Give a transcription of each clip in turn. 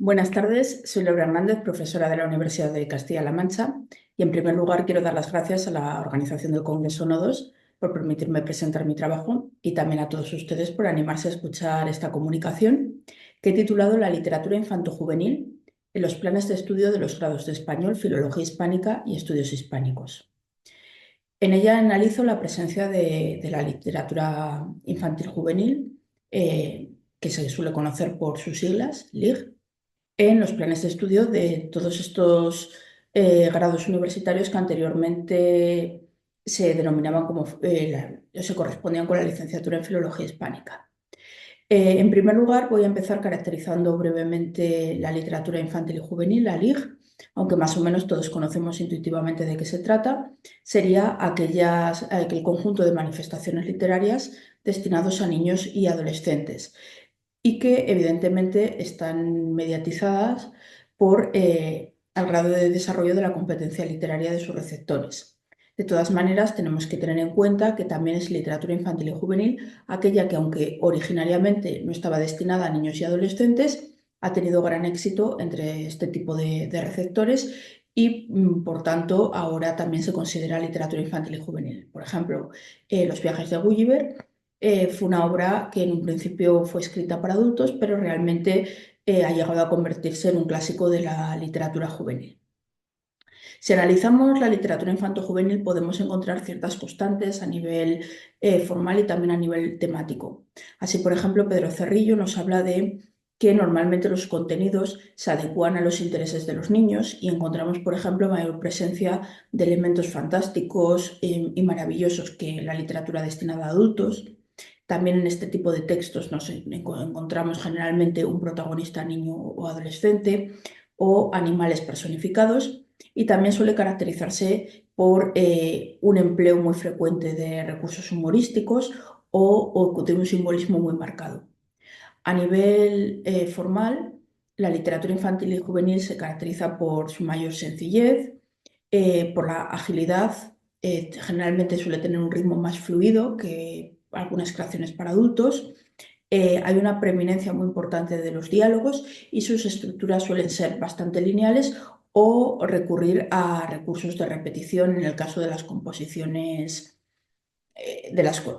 Buenas tardes, soy Laura Hernández, profesora de la Universidad de Castilla-La Mancha, y en primer lugar quiero dar las gracias a la organización del Congreso Nodos por permitirme presentar mi trabajo y también a todos ustedes por animarse a escuchar esta comunicación que he titulado La literatura infanto-juvenil en los planes de estudio de los grados de Español, Filología Hispánica y Estudios Hispánicos. En ella analizo la presencia de la literatura infantil-juvenil, que se suele conocer por sus siglas, LIG, en los planes de estudio de todos estos grados universitarios que anteriormente se denominaban como, se correspondían con la licenciatura en Filología Hispánica. En primer lugar, voy a empezar caracterizando brevemente la literatura infantil y juvenil, la LIG, aunque más o menos todos conocemos intuitivamente de qué se trata. Sería aquel conjunto de manifestaciones literarias destinados a niños y adolescentes y que evidentemente están mediatizadas por el grado de desarrollo de la competencia literaria de sus receptores. De todas maneras, tenemos que tener en cuenta que también es literatura infantil y juvenil aquella que, aunque originariamente no estaba destinada a niños y adolescentes, ha tenido gran éxito entre este tipo de receptores y, por tanto, ahora también se considera literatura infantil y juvenil. Por ejemplo, Los viajes de Gulliver fue una obra que en un principio fue escrita para adultos, pero realmente ha llegado a convertirse en un clásico de la literatura juvenil. Si analizamos la literatura infanto-juvenil, podemos encontrar ciertas constantes a nivel formal y también a nivel temático. Así, por ejemplo, Pedro Cerrillo nos habla de que normalmente los contenidos se adecuan a los intereses de los niños y encontramos, por ejemplo, mayor presencia de elementos fantásticos y maravillosos que en la literatura destinada a adultos. También en este tipo de textos nos encontramos generalmente un protagonista niño o adolescente o animales personificados, y también suele caracterizarse por un empleo muy frecuente de recursos humorísticos o de un simbolismo muy marcado. A nivel formal, la literatura infantil y juvenil se caracteriza por su mayor sencillez, por la agilidad. Generalmente suele tener un ritmo más fluido que algunas creaciones para adultos. Hay una preeminencia muy importante de los diálogos y sus estructuras suelen ser bastante lineales o recurrir a recursos de repetición en el caso de las composiciones,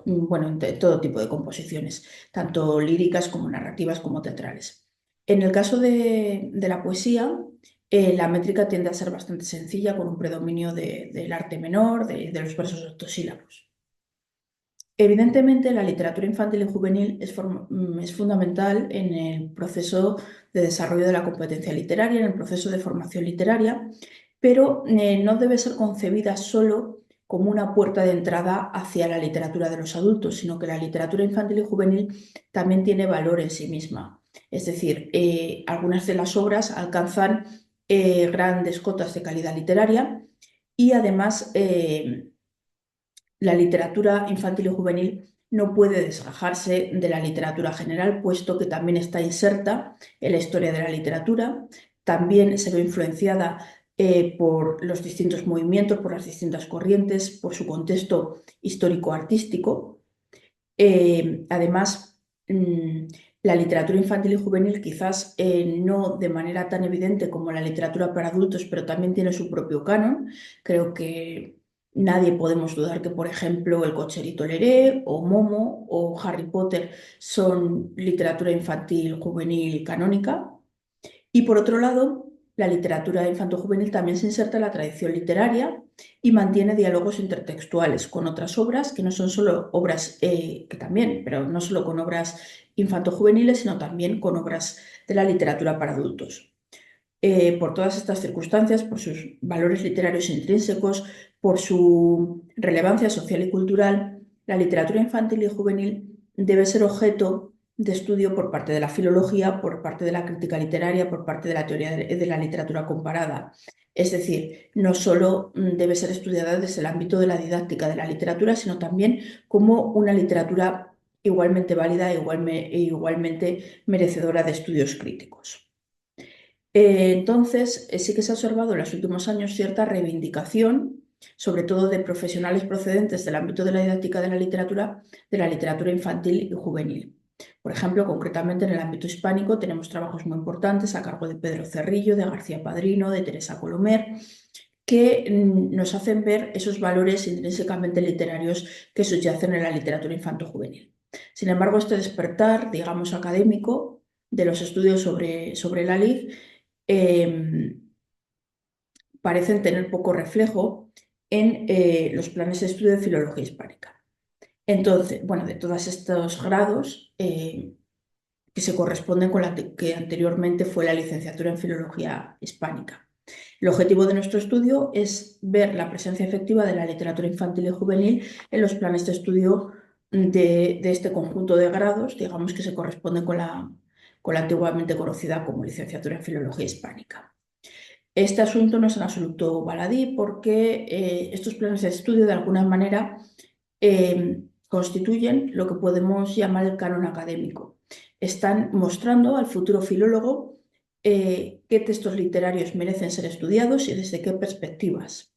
bueno, de todo tipo de composiciones, tanto líricas como narrativas como teatrales. En el caso de la poesía, la métrica tiende a ser bastante sencilla, con un predominio del arte menor, de los versos octosílabos. Evidentemente, la literatura infantil y juvenil es fundamental en el proceso de desarrollo de la competencia literaria, en el proceso de formación literaria, pero no debe ser concebida solo como una puerta de entrada hacia la literatura de los adultos, sino que la literatura infantil y juvenil también tiene valor en sí misma. Es decir, algunas de las obras alcanzan grandes cotas de calidad literaria y además la literatura infantil y juvenil no puede desgajarse de la literatura general, puesto que también está inserta en la historia de la literatura, también se ve influenciada por los distintos movimientos, por las distintas corrientes, por su contexto histórico-artístico. Además, la literatura infantil y juvenil quizás no de manera tan evidente como la literatura para adultos, pero también tiene su propio canon. Creo que nadie podemos dudar que, por ejemplo, El cocherito Leré o Momo o Harry Potter son literatura infantil juvenil canónica. Y por otro lado, la literatura infanto-juvenil también se inserta en la tradición literaria y mantiene diálogos intertextuales con otras obras que no son solo obras, que también, pero no solo con obras infanto-juveniles, sino también con obras de la literatura para adultos. Por todas estas circunstancias, por sus valores literarios intrínsecos, por su relevancia social y cultural, la literatura infantil y juvenil debe ser objeto de estudio por parte de la filología, por parte de la crítica literaria, por parte de la teoría de la literatura comparada. Es decir, no solo debe ser estudiada desde el ámbito de la didáctica de la literatura, sino también como una literatura igualmente válida e igualmente merecedora de estudios críticos. Entonces, sí que se ha observado en los últimos años cierta reivindicación, sobre todo de profesionales procedentes del ámbito de la didáctica de la literatura infantil y juvenil. Por ejemplo, concretamente en el ámbito hispánico tenemos trabajos muy importantes a cargo de Pedro Cerrillo, de García Padrino, de Teresa Colomer, que nos hacen ver esos valores intrínsecamente literarios que subyacen en la literatura infanto-juvenil. Sin embargo, este despertar, digamos, académico de los estudios sobre la LIG parecen tener poco reflejo en los planes de estudio de filología hispánica. Entonces, bueno, de todos estos grados que se corresponden con la que anteriormente fue la licenciatura en filología hispánica. El objetivo de nuestro estudio es ver la presencia efectiva de la literatura infantil y juvenil en los planes de estudio de este conjunto de grados, digamos que se corresponden con la antiguamente conocida como licenciatura en filología hispánica. Este asunto no es en absoluto baladí porque estos planes de estudio de alguna manera constituyen lo que podemos llamar el canon académico. Están mostrando al futuro filólogo qué textos literarios merecen ser estudiados y desde qué perspectivas.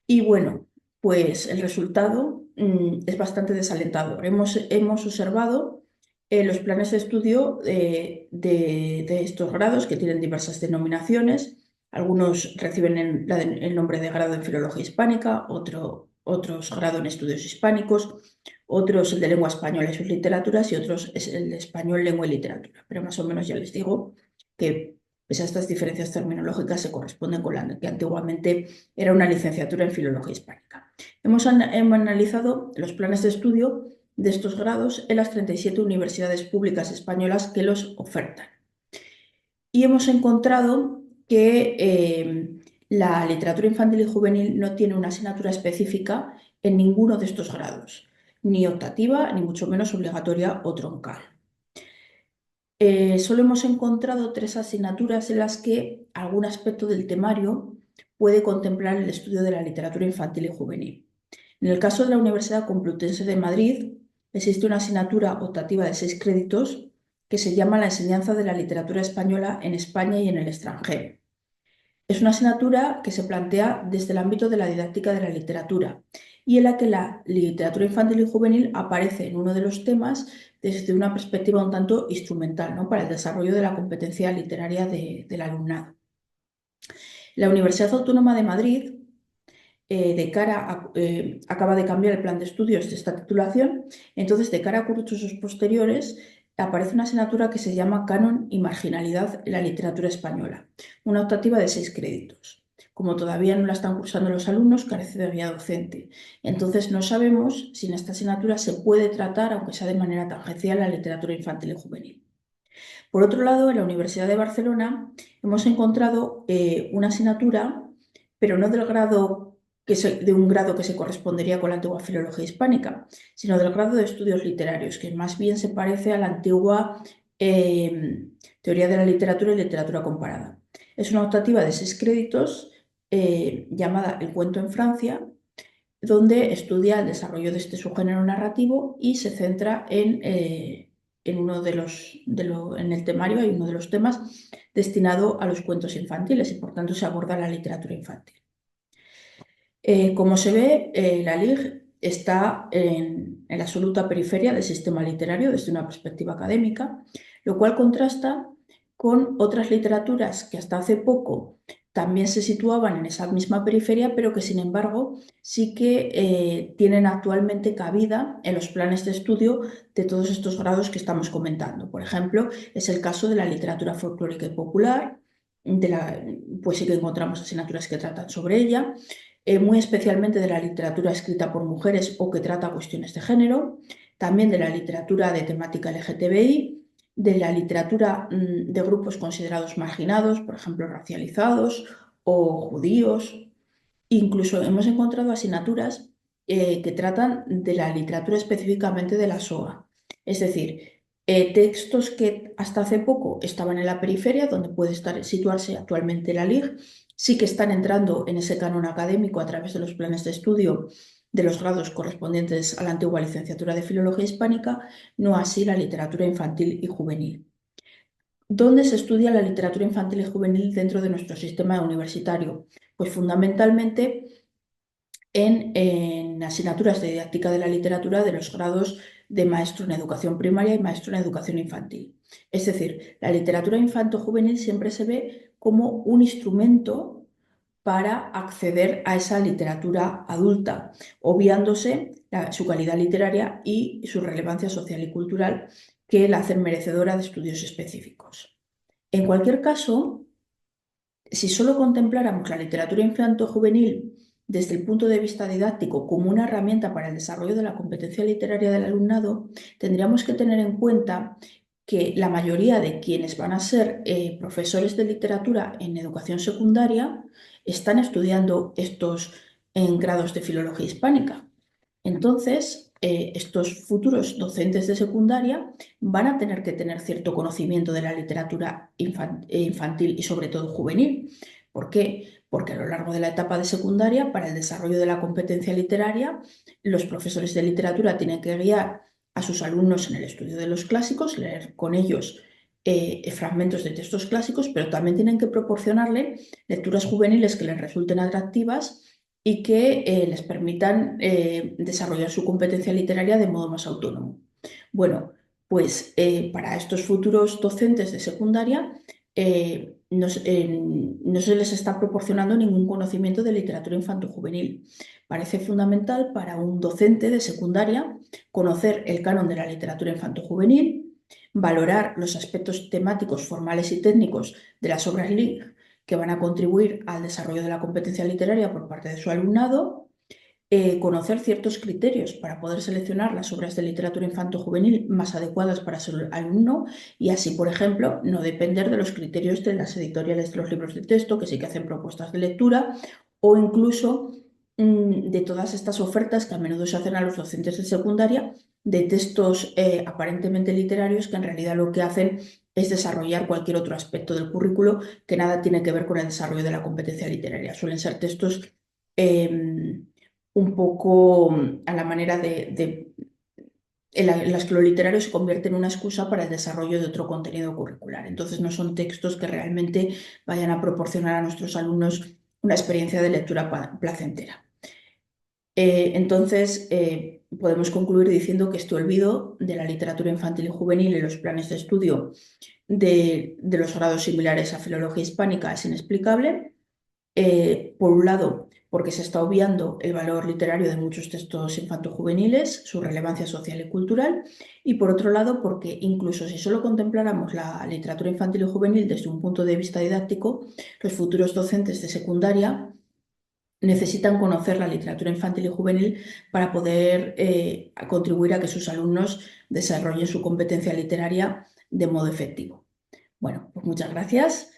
Y bueno, pues el resultado es bastante desalentador. Hemos observado los planes de estudio de estos grados que tienen diversas denominaciones. Algunos reciben el nombre de grado en filología hispánica, otros grado en estudios hispánicos, otros el de lengua española y sus literaturas y otros es el de español, lengua y literatura. Pero más o menos ya les digo que pese a estas diferencias terminológicas se corresponden con la que antiguamente era una licenciatura en filología hispánica. Hemos analizado los planes de estudio de estos grados en las 37 universidades públicas españolas que los ofertan. Y hemos encontrado que la literatura infantil y juvenil no tiene una asignatura específica en ninguno de estos grados, ni optativa, ni mucho menos obligatoria o troncal. Solo hemos encontrado 3 asignaturas en las que algún aspecto del temario puede contemplar el estudio de la literatura infantil y juvenil. En el caso de la Universidad Complutense de Madrid, existe una asignatura optativa de 6 créditos que se llama la enseñanza de la literatura española en España y en el extranjero. Es una asignatura que se plantea desde el ámbito de la didáctica de la literatura y en la que la literatura infantil y juvenil aparece en uno de los temas desde una perspectiva un tanto instrumental, ¿no?, para el desarrollo de la competencia literaria del alumnado. La Universidad Autónoma de Madrid acaba de cambiar el plan de estudios de esta titulación, entonces de cara a cursos posteriores aparece una asignatura que se llama Canon y Marginalidad en la literatura española, una optativa de 6 créditos. Como todavía no la están cursando los alumnos, carece de guía docente. Entonces no sabemos si en esta asignatura se puede tratar, aunque sea de manera tangencial, la literatura infantil y juvenil. Por otro lado, en la Universidad de Barcelona hemos encontrado una asignatura, pero no de un grado que se correspondería con la antigua filología hispánica, sino del grado de estudios literarios, que más bien se parece a la antigua teoría de la literatura y literatura comparada. Es una optativa de 6 créditos llamada El cuento en Francia, donde estudia el desarrollo de este subgénero narrativo y se centra en el temario hay uno de los temas destinado a los cuentos infantiles y por tanto se aborda la literatura infantil. Como se ve, la LIG está en la absoluta periferia del sistema literario desde una perspectiva académica, lo cual contrasta con otras literaturas que hasta hace poco también se situaban en esa misma periferia, pero que sin embargo sí que tienen actualmente cabida en los planes de estudio de todos estos grados que estamos comentando. Por ejemplo, es el caso de la literatura folclórica y popular, pues sí que encontramos asignaturas que tratan sobre ella, muy especialmente de la literatura escrita por mujeres o que trata cuestiones de género, también de la literatura de temática LGTBI, de la literatura de grupos considerados marginados, por ejemplo, racializados o judíos. Incluso hemos encontrado asignaturas que tratan de la literatura específicamente de la SOA, es decir, textos que hasta hace poco estaban en la periferia, donde puede situarse actualmente la LIG, sí que están entrando en ese canon académico a través de los planes de estudio de los grados correspondientes a la antigua licenciatura de Filología Hispánica, no así la literatura infantil y juvenil. ¿Dónde se estudia la literatura infantil y juvenil dentro de nuestro sistema universitario? Pues fundamentalmente en asignaturas de didáctica de la literatura de los grados de maestro en educación primaria y maestro en educación infantil. Es decir, la literatura infanto-juvenil siempre se ve como un instrumento para acceder a esa literatura adulta, obviándose su calidad literaria y su relevancia social y cultural que la hacen merecedora de estudios específicos. En cualquier caso, si solo contempláramos la literatura infanto-juvenil desde el punto de vista didáctico como una herramienta para el desarrollo de la competencia literaria del alumnado, tendríamos que tener en cuenta que la mayoría de quienes van a ser profesores de literatura en educación secundaria están estudiando estos en grados de filología hispánica. Entonces, estos futuros docentes de secundaria van a tener que tener cierto conocimiento de la literatura infantil y sobre todo juvenil. ¿Por qué? Porque a lo largo de la etapa de secundaria, para el desarrollo de la competencia literaria, los profesores de literatura tienen que guiar a sus alumnos en el estudio de los clásicos, leer con ellos fragmentos de textos clásicos, pero también tienen que proporcionarle lecturas juveniles que les resulten atractivas y que les permitan desarrollar su competencia literaria de modo más autónomo. Bueno, pues para estos futuros docentes de secundaria no se les está proporcionando ningún conocimiento de literatura infanto-juvenil. Parece fundamental para un docente de secundaria conocer el canon de la literatura infanto-juvenil, valorar los aspectos temáticos, formales y técnicos de las obras LIC que van a contribuir al desarrollo de la competencia literaria por parte de su alumnado, conocer ciertos criterios para poder seleccionar las obras de literatura infanto-juvenil más adecuadas para su alumno y así, por ejemplo, no depender de los criterios de las editoriales de los libros de texto, que sí que hacen propuestas de lectura, o incluso de todas estas ofertas que a menudo se hacen a los docentes de secundaria de textos aparentemente literarios que en realidad lo que hacen es desarrollar cualquier otro aspecto del currículo que nada tiene que ver con el desarrollo de la competencia literaria. Suelen ser textos un poco a la manera en las que lo literario se convierte en una excusa para el desarrollo de otro contenido curricular. Entonces no son textos que realmente vayan a proporcionar a nuestros alumnos una experiencia de lectura placentera. Entonces, podemos concluir diciendo que este olvido de la literatura infantil y juvenil en los planes de estudio de los grados similares a filología hispánica es inexplicable. Por un lado, porque se está obviando el valor literario de muchos textos infanto-juveniles, su relevancia social y cultural, y por otro lado, porque incluso si solo contempláramos la literatura infantil y juvenil desde un punto de vista didáctico, los futuros docentes de secundaria necesitan conocer la literatura infantil y juvenil para poder contribuir a que sus alumnos desarrollen su competencia literaria de modo efectivo. Bueno, pues muchas gracias